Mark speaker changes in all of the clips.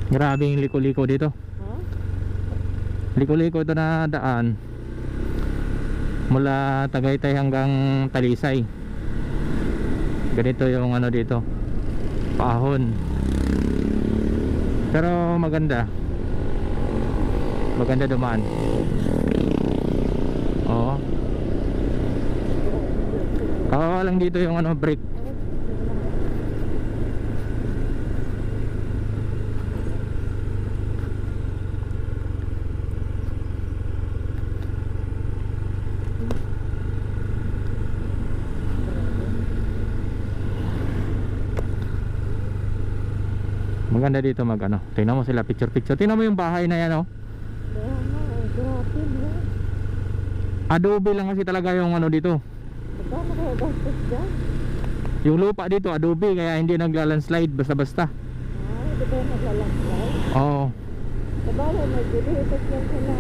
Speaker 1: Grabe yung liko-liko dito. Liko-liko ito na daan mula Tagaytay hanggang Talisay. Ganito yung ano dito, paahon. Pero maganda dumaan. Oo, kawawa lang dito yung ano, brake. Maganda dito mag ano. Tingnan mo sila picture. Tingnan mo yung bahay na yan, oh. Adobe lang kasi talaga yung ano dito. Yung lupa dito adobe, kaya hindi naglalandslide basta-basta.
Speaker 2: Hindi ba naglalandslide?
Speaker 1: Oo.
Speaker 2: Sabagay, may dilipat yan sila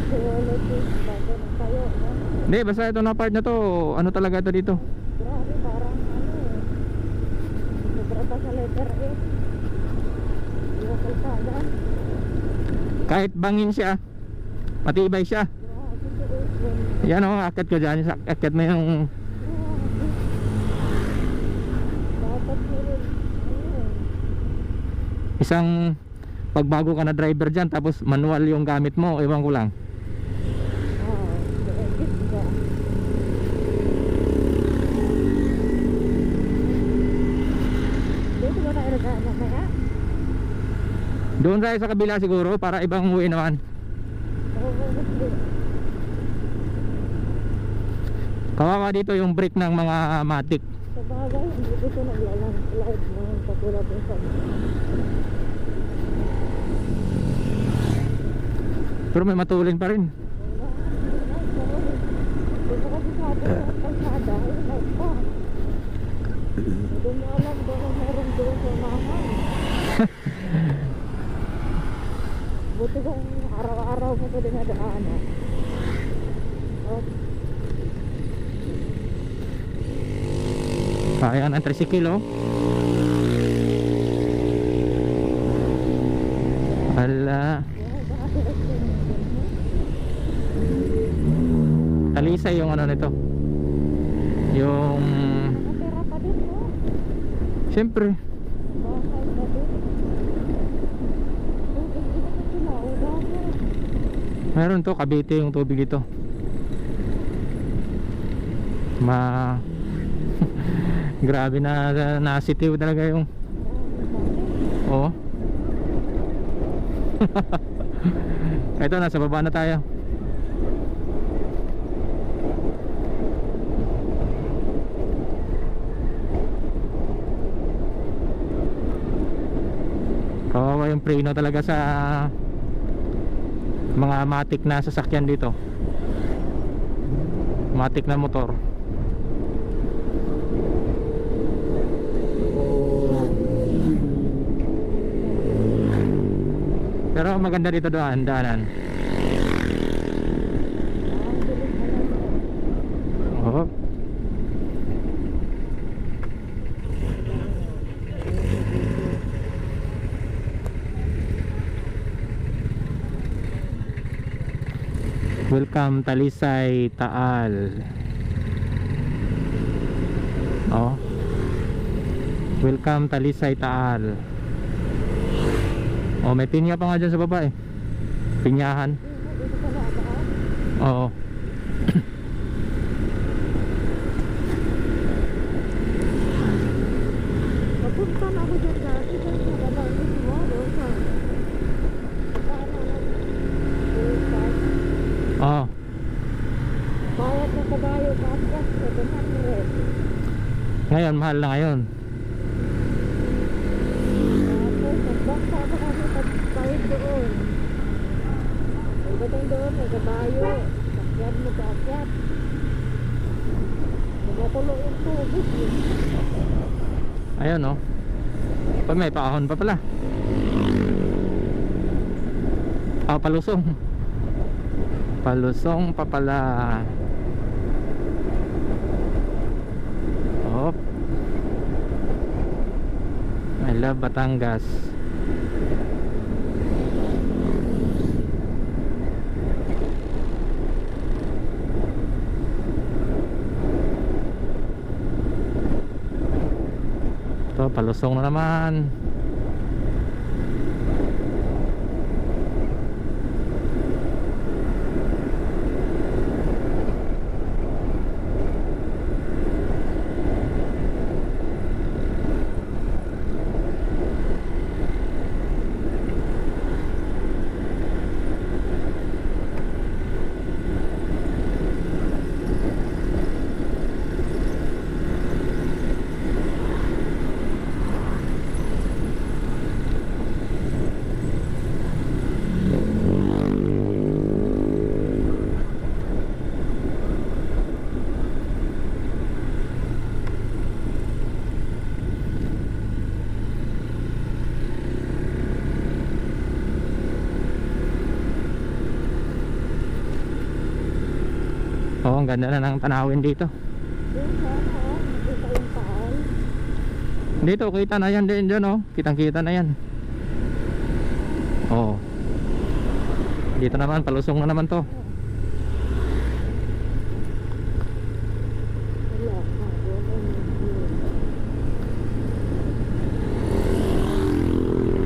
Speaker 2: geologist bago na tayo, no?
Speaker 1: Hindi, basta ito na part na to, ano talaga ito dito.
Speaker 2: Grabe, parang ano eh. Sobrata sa letter A. Yung kalsada.
Speaker 1: Kahit bangin siya, matibay siya.
Speaker 2: Grabe,
Speaker 1: Yan, oh, akit ko dyan. Akit mo yung
Speaker 2: dapat mo rin. Ayun.
Speaker 1: isang pagbago ka na driver dyan, tapos manual yung gamit mo, ewan ko lang.
Speaker 2: Direct ba? Dito ba tayo mamaya?
Speaker 1: Doon tayo sa kabila siguro, para ibang uwi naman. Kawawa dito yung brake ng mga matic.
Speaker 2: Sabagay, hindi ko naglalandslide mo katulad ng sa
Speaker 1: Pero may matulin pa rin.
Speaker 2: dito kasi sa atin sa kalsada, like pa. Hindi mo alam doon meron doon sa unahan. Buti kung araw-araw mo ito dinadaanan. Oh,
Speaker 1: Kaya ng tricycle, oh. Ala, Talisay yung ano nito. Yung
Speaker 2: nakatira pa din, no?
Speaker 1: siyempre,
Speaker 2: Bahay pa din. Hindi na sila, udahan.
Speaker 1: meron to, Cavite yung tubig ito. Grabe na nasitiw talaga yung. Oo. Ito, nasa baba na tayo. Kawawa yung preno talaga sa mga matic na sasakyan dito. Matic na motor. Pero maganda dito daanan. Oh. Welcome Talisay, Taal. Oh. Welcome Talisay, Taal. Oh, may pinya pa nga dyan sa baba eh. Pinyahan.
Speaker 2: Dito pala daan.
Speaker 1: Oo.
Speaker 2: Papunta na ako dyan dati kasi nagalaw mismo doon sa paano
Speaker 1: Oo.
Speaker 2: bayad na kabayo paspas 700.
Speaker 1: Ngayon, mahal na ngayon.
Speaker 2: Tapos nagbaksa pa kami pagbayad doon. Pagdating doon may kabayo. Sakyad mo sa akyat. Nagatulo yung tubig eh.
Speaker 1: Ayun, oh. Pa may paahon pa pala. Ah, palusong. Palusong pa pala. Hop. Love Batangas. Ito, palusong na naman. Oh, ang ganda na ng tanawin dito.
Speaker 2: Yung sana, nakita yung taal.
Speaker 1: Dito, kita na yan din dyan, oh. Kitang-kita na yan. Oh. Dito naman, palusong na naman to.
Speaker 2: Wala,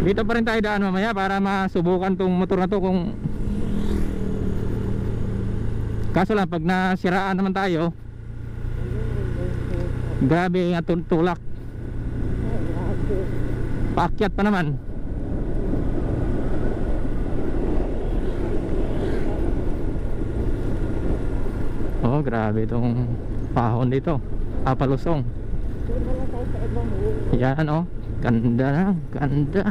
Speaker 1: Dito pa rin tayo daan mamaya para masubukan tong motor na to kung... Kaso lang, pag nasiraan naman tayo, grabe nga tulak. Paakyat pa naman. Oh, grabe itong pahon dito. Palusong.
Speaker 2: Doon na lang tayo sa ibang way.
Speaker 1: Yan, oh. Ganda na, ganda.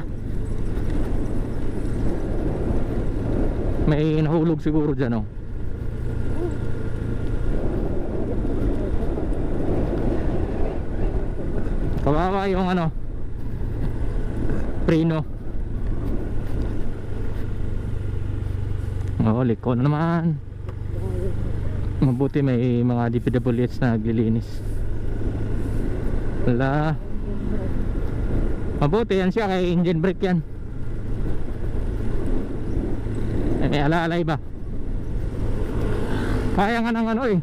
Speaker 1: May nahulog siguro dyan, oh. Kawawa yung ano, preno. Oh, liko na naman. Mabuti may mga DPWH na naglilinis. Wala. Mabuti yan siya, kay engine brake yan. May ala-alay ba? Kaya nga ng ano eh.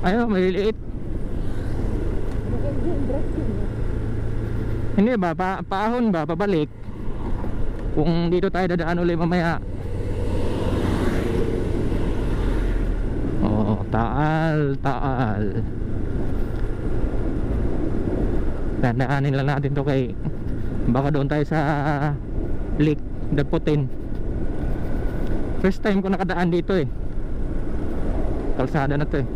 Speaker 1: Ayun, maliliit. Hindi ba, paahon ba, pabalik. Kung dito tayo dadaan ulit mamaya. Oh, taal, taal. Dadaanin lang natin to kay baka doon tayo sa Lake Daputin. First time ko nakadaan dito eh. Kalsada na to eh.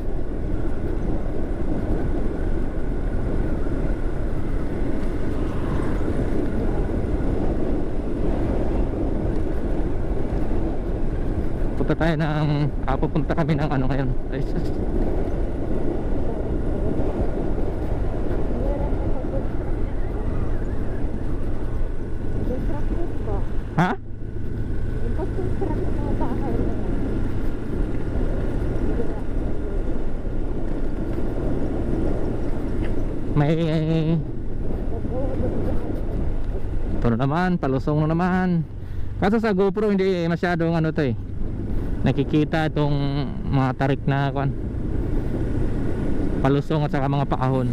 Speaker 1: Punta tayo ng pupunta kami ng ano ngayon. Ay, sus. Ha? May ito na naman, palusong na naman. Kaso sa GoPro hindi masyadong ano to eh, nakikita itong mga tarik na palusong at saka mga paahon.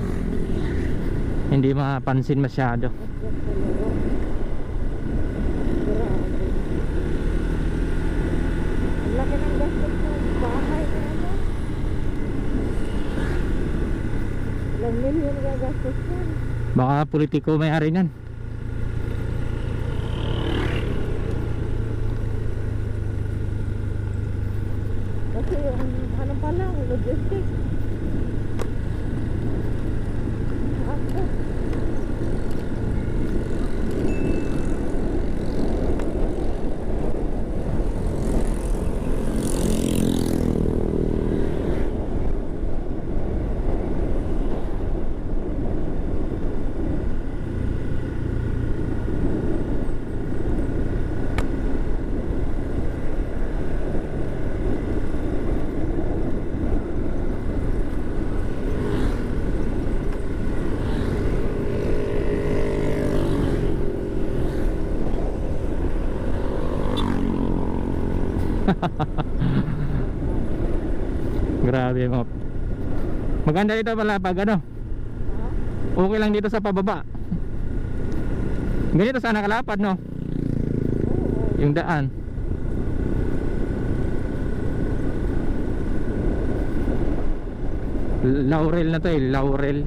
Speaker 1: Hindi mapansin masyado.
Speaker 2: Laki ng gastos ng bahay na ano. Ilang milyon gagastos yan.
Speaker 1: Baka politiko may-ari niyan.
Speaker 2: Kasi yung ano pa lang, logistics. Ako.
Speaker 1: Grabe mo. Maganda dito pala pag ano. Okay lang dito sa pababa. Ganito sana kalapad, no? Yung daan. Laurel na to eh, Laurel.